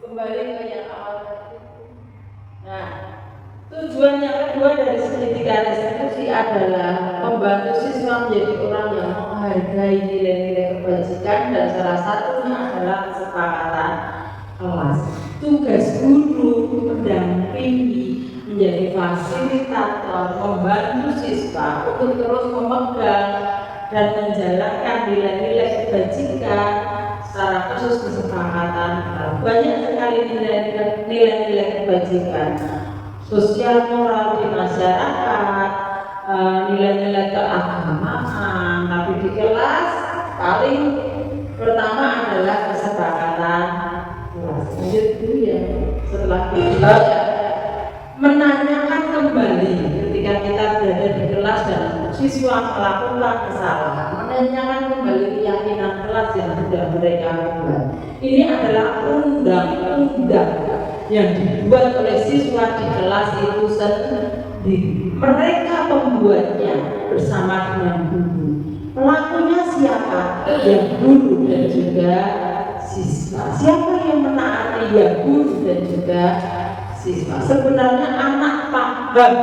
kembali ke yang awal tadi. Nah, tujuan yang kedua dari segitiga restitusi adalah membantu siswa menjadi orang yang menghargai nilai-nilai kebajikan dan salah satunya adalah kesepakatan kelas. Tugas guru mendampingi, menjadi fasilitator, membantu siswa untuk terus memegang dan menjalankan nilai-nilai kebajikan, secara khusus kesepakatan. Banyak sekali nilai-nilai kebajikan, sosial moral di masyarakat, nilai-nilai keagamaan, tapi di kelas paling pertama adalah kesepakatan kelas. Lanjut dulu ya, setelah kita menanyakan kembali ketika kita berada di kelas dan siswa melakukan kesalahan, menanyakan kembali keyakinan kelas yang sudah mereka buat. Ini adalah undang-undang yang dibuat oleh siswa di kelas itu sendiri. Mereka pembuatnya bersama dengan guru. Pelakunya siapa? Ya guru dan juga siswa. Siapa yang menaati? Ya guru dan juga siswa. Sebenarnya anak paham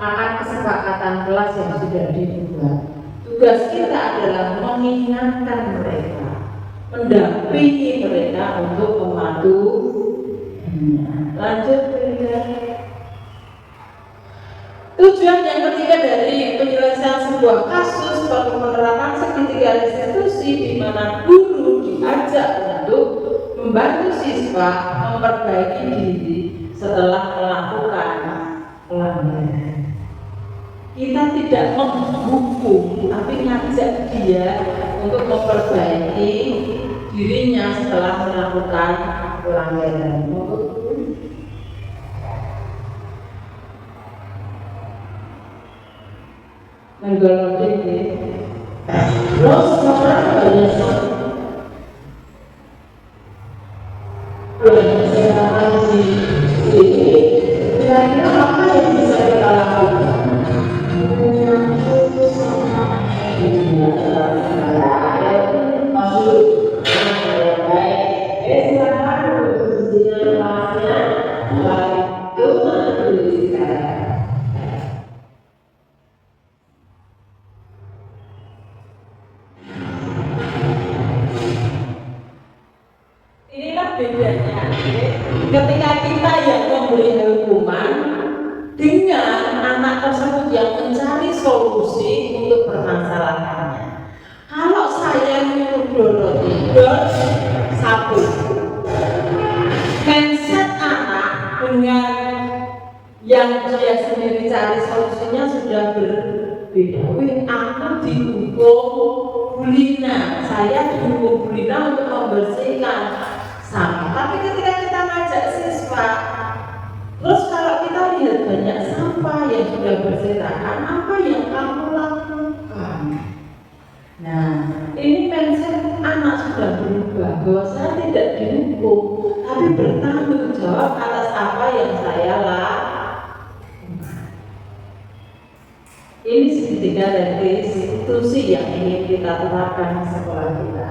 akan kesepakatan kelas yang sudah dibuat. Tugas kita adalah mengingatkan mereka, mendampingi mereka untuk mematuhinya. Lanjut ya. Tujuan yang ketiga dari penyelesaian sebuah kasus perlu menerapkan segitiga restitusi di mana guru diajak untuk membantu siswa memperbaiki diri setelah melakukan pelanggaran. Kita tidak menghukum, tapi ngajak dia untuk memperbaiki dirinya setelah melakukan pelanggaran. Menggolong ini, terus orang banyak kira-kira apa yang bisa kita lakukan? solusi untuk permasalahannya. Kalau saya menyuruh Dorothy, satu, mindset anak dengan yang dia sendiri cari solusinya sudah berbeda. Aku dihukum Bulina, saya dihukum Bulina untuk membersihkan sampah. Tapi ketika kita ngajak siswa, terus kalau kita lihat banyak sampah yang sudah berserakan, apa yang kamu lakukan? Nah, ini mindset anak sudah berubah, bahwa saya tidak dihukum, tapi bertanggung jawab atas apa yang saya lakukan. Ini segitiga dari institusi yang ingin kita terapkan di sekolah kita.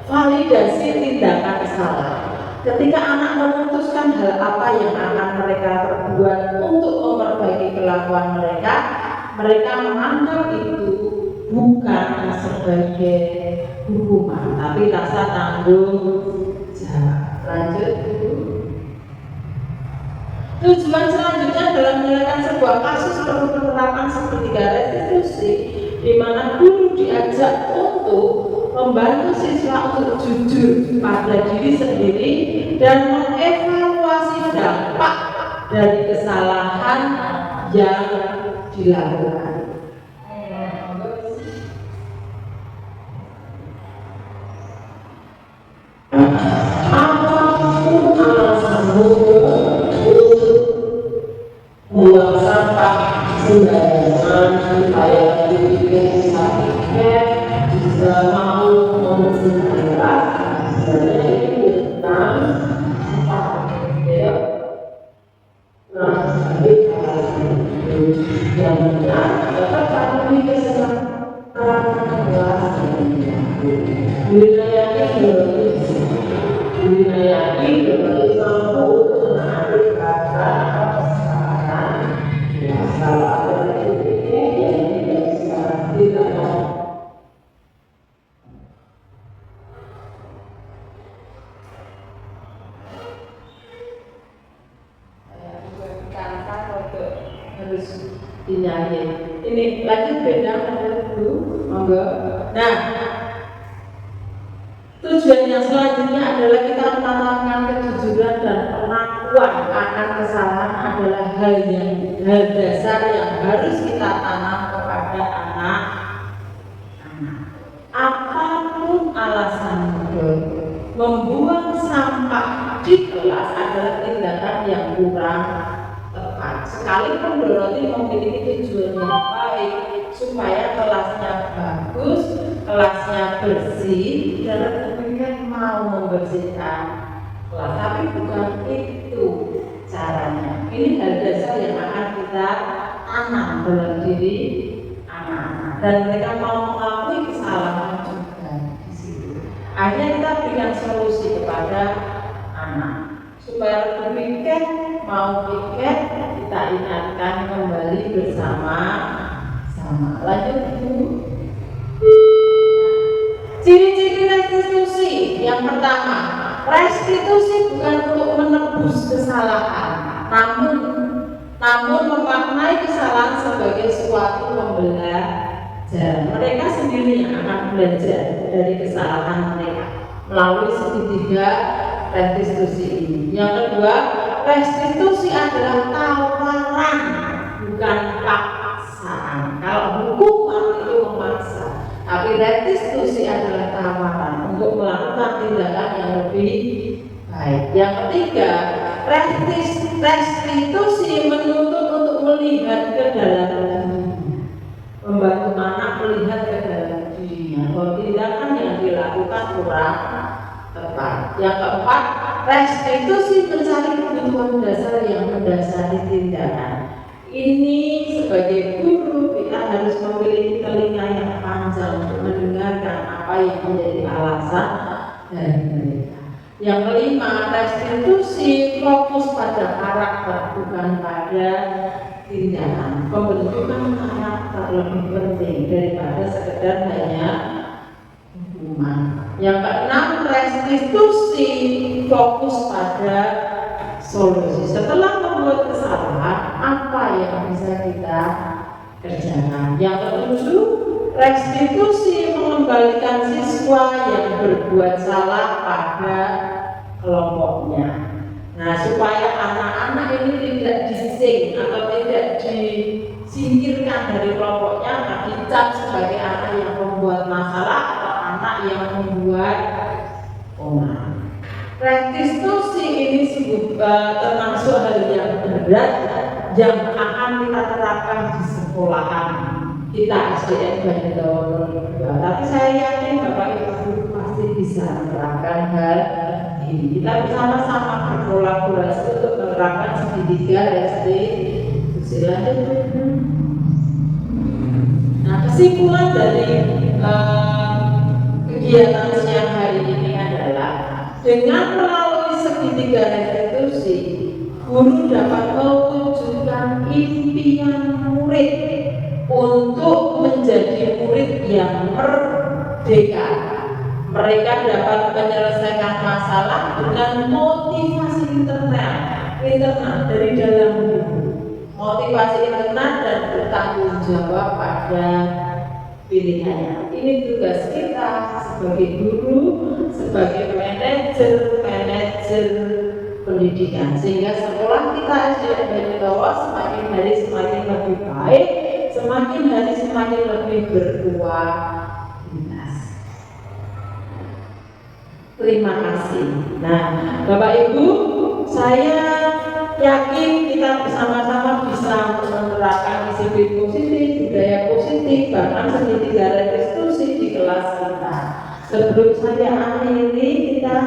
Validasi tindakan salah. Ketika anak memutuskan hal apa yang akan mereka perbuat untuk memperbaiki kelakuan mereka, mereka menganggap itu bukan sebagai hukuman, tapi rasa tanggung jawab. Lanjut. Tujuan selanjutnya dalam menyelesaikan sebuah kasus perlu penerapan segitiga restitusi, di mana guru diajak untuk membantu siswa untuk jujur pada diri sendiri dan mengevaluasi dampak dari kesalahan yang dilakukan. Apapun alasanmu buang sampah sembarangan supaya dibikin sakit, bisa mau mengusulkan sebenarnya ini tentang ya sakit yang benar dapat kami kesempatan wilayah ini mampu untuk mengambil kata salah dari yang tidak mau. Harus dinyanyi. Ini lanjut beda dulu, monggo. Nah, tujuan yang selanjutnya adalah kita menanamkan kejujuran dan pengakuan akan kesalahan adalah hal dasar yang harus kita tanam kepada anak. Apapun alasannya, membuang sampah di kelas adalah tindakan yang kurang tepat. Sekalipun Dorothy memiliki tujuan yang baik supaya kelasnya bagus, kelasnya bersih, dan kemudian mau membersihkan kelas, tapi bukan itu caranya. Ini hal dasar yang akan kita tanam dalam diri anak-anak, dan mereka mau mengakui kesalahan juga di situ. Akhirnya kita berikan solusi kepada anak supaya berpikir, mau pikir, kita ingatkan kembali bersama-sama. Lanjut Bu. Ciri-ciri restitusi yang pertama, restitusi bukan untuk menebus kesalahan, namun memaknai kesalahan sebagai suatu pembelajaran. Mereka sendiri yang akan belajar dari kesalahan mereka melalui segitiga restitusi ini. Yang kedua, restitusi adalah tawaran, bukan paksaan. Kalau hukuman itu memaksa, tapi restitusi adalah tawaran untuk melakukan tindakan yang lebih baik. Yang ketiga, restitusi menuntut untuk melihat ke dalam dunia, membantu anak melihat ke dalam dunia bahwa tindakan yang dilakukan kurang tepat. Yang keempat, restitusi mencari kebutuhan dasar yang mendasari tindakan. Ini sebagai guru kita harus memiliki telinga yang panjang untuk mendengarkan apa yang menjadi alasan dari mereka. Yang kelima, restitusi fokus pada karakter bukan pada tindakan. Pembentukan karakter lebih penting daripada sekedar hanya hukuman. Yang keenam, restitusi fokus pada solusi. Setelah membuat kesalahan, apa yang bisa kita kerjakan. Yang ketujuh, restitusi mengembalikan siswa yang berbuat salah pada kelompoknya. Nah, supaya anak-anak ini tidak dising atau tidak disingkirkan dari kelompoknya, nah dicap sebagai anak yang membuat masalah atau anak yang membuat onar. Restitusi ini termasuk hal yang berat yang akan kita terapkan di sekolahan kita SDN Banyudawa 2. Tapi saya yakin Bapak Ibu pasti bisa menerapkan hal ini. Kita bersama-sama berkolaborasi untuk menerapkan segitiga restitusi. Nah, kesimpulan dari kegiatan siang hari ini adalah dengan melalui segitiga restitusi, guru dapat mewujudkan impian murid untuk menjadi murid yang merdeka. Mereka dapat menyelesaikan masalah dengan motivasi internal dari dalam diri, motivasi internal dan bertanggung jawab pada pilihannya. Ini tugas kita sebagai guru, sebagai manajer pendidikan, sehingga sekolah kita SDN Banyudawa semakin hari semakin lebih baik, semakin hari semakin lebih berkualitas. Terima kasih. Nah, Bapak Ibu, saya yakin kita bersama-sama bisa menerapkan disiplin positif, budaya positif, bahkan segitiga restitusi di kelas kita. Sebelum saya akhiri, kita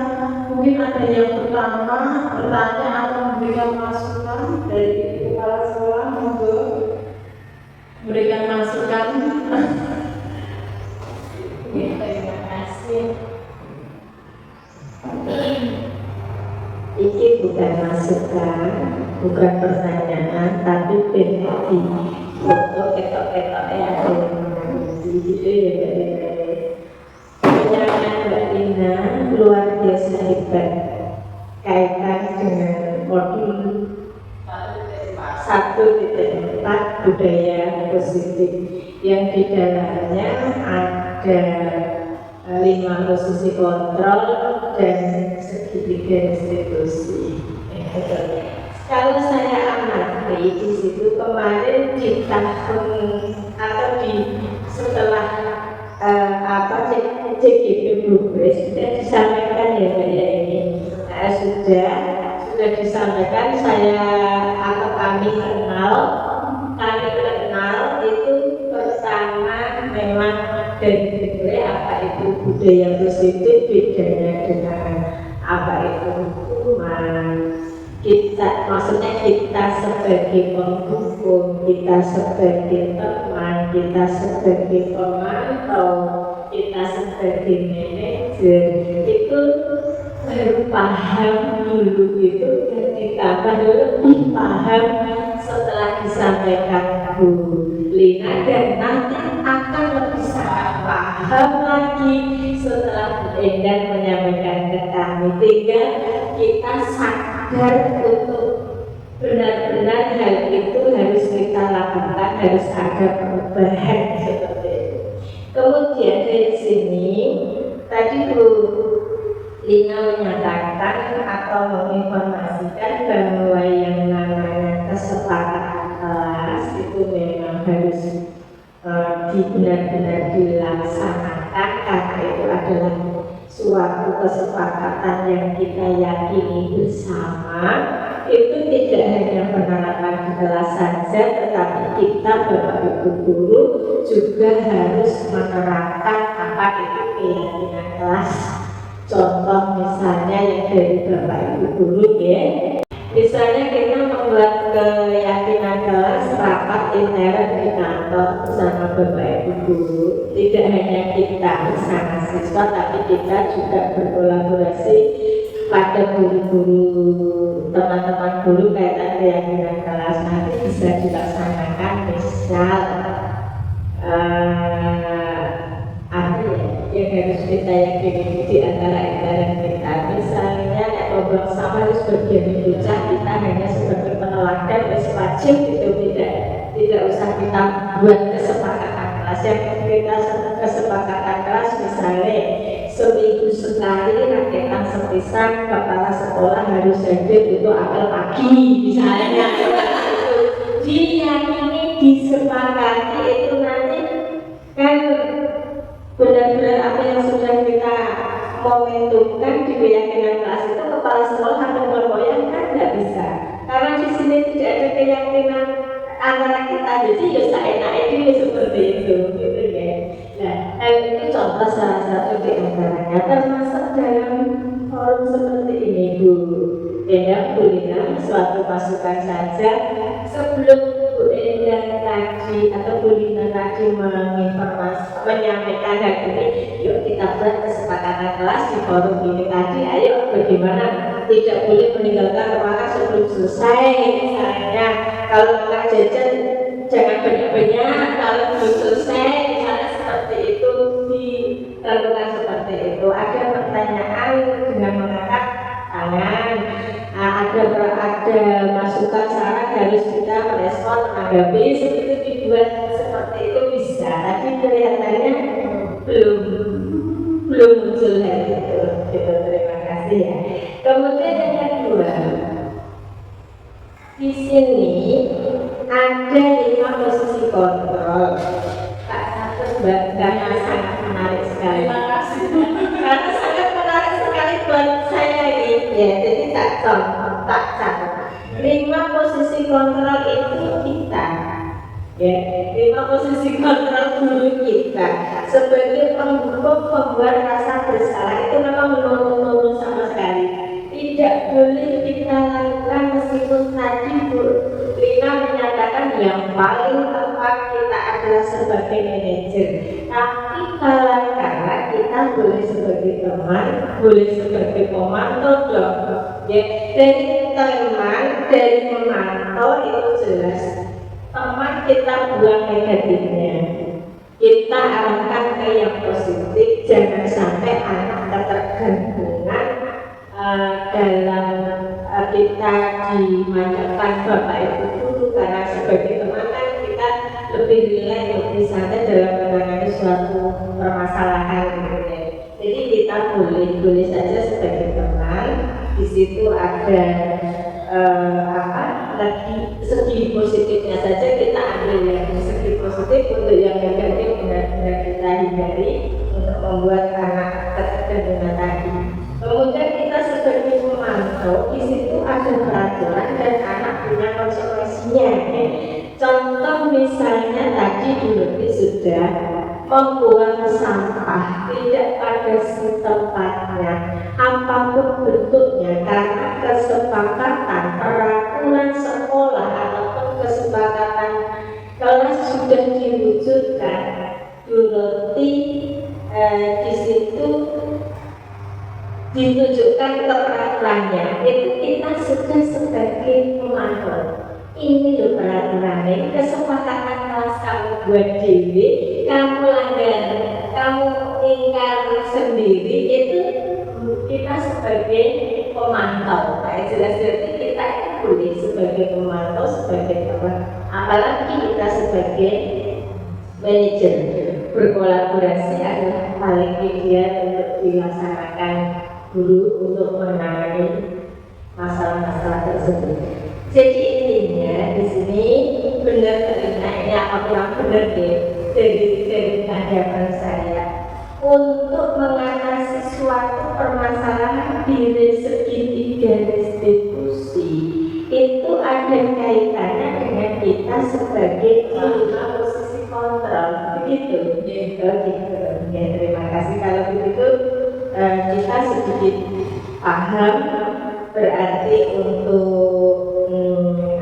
mungkin ada yang pertama bertanya atau memberikan masukan dari kepala sekolah, monggo memberikan masukan. Ya, terima kasih. Ini bukan masukan, bukan pertanyaan, tapi penalti untuk ketok-ketok ya. Penyanyian Mbak Dina luar biasa hebat kaitan dengan modul 1.4 budaya positif yang di dalamnya ada 5 posisi kontrol dan segitiga restitusi. Kalau saya amati di situ kemarin di tahun atau di setelah CGP Blueprint sudah disampaikan ya Mbak ya ini. Sudah disampaikan, saya atau kami kenal itu pertama memang dari apa itu budaya positif, bedanya dengan apa itu hukuman. Maksudnya kita sebagai pendukung, kita sebagai teman, kita sebagai pemantau, kita sebagai manajer itu baru paham dulu itu, dan ditambah lebih paham setelah disampaikan Bu Lina, dan nanti akan lebih sangat paham lagi setelah Bu Endang menyampaikan ke kami, sehingga kita sadar untuk benar-benar hal itu harus kita lakukan, harus ada perubahan seperti itu. Kemudian dari sini tadi Bu Lina menyatakan atau menginformasikan bahwa yang namanya kesepakatan kelas itu memang harus benar-benar dilaksanakan, karena itu adalah suatu kesepakatan yang kita yakini bersama. Itu tidak hanya penerapan di kelas saja, tetapi kita Bapak Ibu guru juga harus menerapkan apa itu keyakinan kelas. Contoh misalnya yang dari Bapak Ibu guru ya, misalnya kita membuat keyakinan kelas rapat intern di kantor bersama Bapak Ibu guru. Tidak hanya kita bersama siswa, tapi kita juga berkolaborasi pada guru-guru, teman-teman guru kaitan keyakinan kelas. Nanti bisa dilaksanakan misal yang harus kita yakini di antara kita, misalnya ngobrol sama harus bagian bocah, kita hanya sebagai peneladan wajib itu tidak tidak usah kita buat kesepakatan kelas. Yang kita kesepakatan kelas misalnya seminggu sekali raketan sepisan kepala sekolah harus hadir itu apel pagi misalnya. Diyakini, disepakati itu nanti kan benar-benar apa yang sudah kita momentumkan di keyakinan kelas itu kepala sekolah atau bergoyang kan nggak bisa, karena di sini tidak ada keyakinan antara kita, jadi ya seenaknya dulu seperti itu gitu ya. Nah itu contoh salah satu di antaranya, termasuk dalam forum seperti ini Bu ya, Bu Lina suatu masukan saja sebelum Bu Endang tadi atau Bu Lina tadi menyampaikan hal ini, yuk kita buat kesepakatan kelas di forum ini tadi. Ayo bagaimana tidak boleh meninggalkan ruangan sebelum selesai misalnya, kalau makan jajan jangan banyak-banyak kalau belum selesai misalnya, seperti itu dilakukan seperti itu. Ada pertanyaan dengan mengangkat tangan, ada masukan saran harus kita merespon menanggapi, seperti dibuat seperti itu bisa, tapi kelihatannya belum muncul hal itu gitu. Terima kasih ya. Kemudian yang kedua, di sini ada 5 posisi kontrol. Kak Satu karena sangat menarik sekali. Terima kasih. Karena sangat menarik sekali buat saya ini ya, jadi tak catat. 5 posisi kontrol itu kita ya, 5 posisi kontrol dulu kita sebagai pembuat rasa bersalah itu memang menurun sama sekali. Tidak boleh kita lakukan, meskipun tadi Bu Lina menyatakan yang paling tepat kita adalah sebagai manajer, tapi kadang-kadang kita boleh sebagai teman, boleh sebagai pemantau dong ya. Dari teman, dari memantau itu jelas teman kita buang negatifnya, kita arahkan ke yang positif. Jangan sampai anak ketergantungan dalam kita dimanjakan Bapak Ibu guru, karena sebagai teman kan kita lebih rileks, lebih santai dalam menangani suatu permasalahan gitu ya. Jadi kita boleh saja sebagai teman, di situ ada lagi segi positifnya saja kita ambil, yang segi positif, untuk yang negatif benar-benar kita hindari untuk membuat anak ketergantungan tadi. Kemudian kita sebagai pemantau, di situ ada peraturan dan anak punya konsekuensinya. Contoh misalnya tadi dulu sudah membuang sampah tidak pada tempatnya, apapun bentuknya, karena kesepakatan peraturan sekolah ataupun kesepakatan kelas sudah diwujudkan, berarti di situ ditunjukkan peraturannya, itu kita sudah sebagai pemantau. Ini loh peraturannya, kesepakatan kelas kamu buat dewi, kamu langgar, kamu ingkar sendiri, itu kita sebagai pemantau. Nah, jelas-jelas kita itu boleh sebagai pemantau, sebagai teman, apalagi kita sebagai manajer. Berkolaborasi adalah paling ideal untuk dilaksanakan guru untuk menangani masalah-masalah tersebut. Jadi intinya di sini benar ini apa yang benar dari hadapan saya, untuk mengatasi suatu permasalahan di segitiga restitusi itu ada kaitannya dengan kita sebagai posisi kontrol, begitu. Ya, terima kasih. Kalau begitu kita sedikit paham. Berarti untuk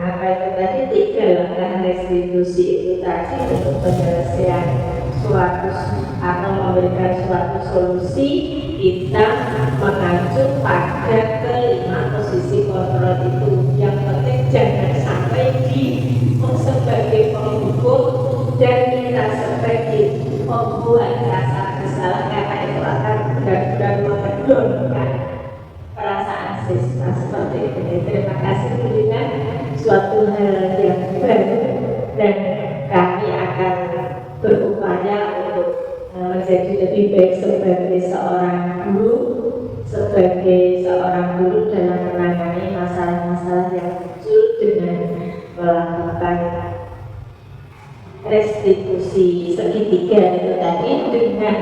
apa itu tadi 3 langkah restitusi itu tadi untuk penyelesaian suatu atau memberikan suatu solusi, kita mengacu pada ke-5 posisi kontrol itu. Yang penting jangan sampai di sebagai penghukum dan kita sebagai pembuat rasa bersalah, karena itu akan benar-benar menurunkan perasaan siswa seperti itu. Terima kasih, Bu Lina, suatu hal yang baru dan kami akan berupaya untuk menjadi lebih baik sebagai seorang guru, dalam menangani masalah-masalah yang muncul dengan melakukan restitusi segitiga itu tadi, dengan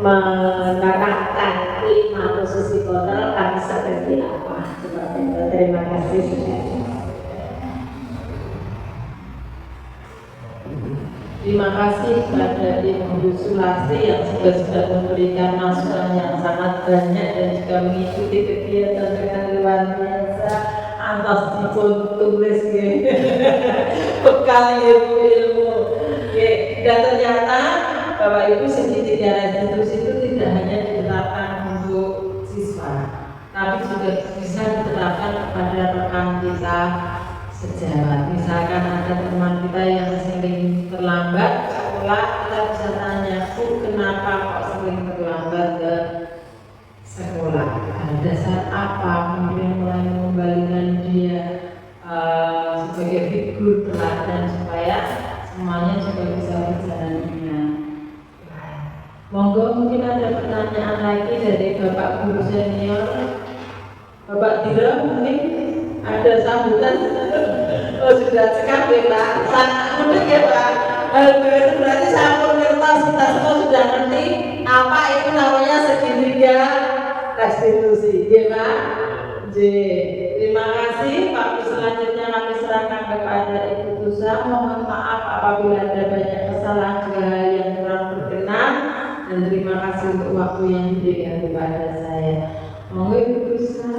menerapkan 5 posisi kontrol kami seperti apa. Seperti itu. Terima kasih. Terima kasih kepada Ibu Sulasi yang sudah memberikan masukan yang sangat banyak dan juga mengikuti kegiatan dengan luar biasa. Atas dipun tulis bekal ilmu. Dan ternyata Bapak Ibu segitiga restitusi itu tidak hanya diterapkan untuk siswa, tapi juga bisa diterapkan kepada rekan kita sejawat. Misalkan ada teman kita yang sering terlambat sekolah, kita bisa tanya, Bu, kenapa kok sering terlambat ke sekolah? Ada dasar apa? Kemudian mulai mengembalikan dia sebagai figur teladan supaya semuanya juga bisa berjalan dengan baik. Monggo, mungkin ada pertanyaan lagi dari Bapak Guru Senior, Bapak Dira, mungkin ada sambutan. Oh, sudah sekali Pak, sangat mudah ya Pak. Itu berarti sampun kertas, kita semua sudah ngerti apa itu namanya segitiga restitusi, ya Pak. Terima kasih Pak. Selanjutnya kami serahkan kepada Ibu Tusa. Mohon maaf apabila ada banyak kesalahan juga yang kurang berkenan, dan terima kasih untuk waktu yang diberikan kepada saya. Monggo Ibu Tusa.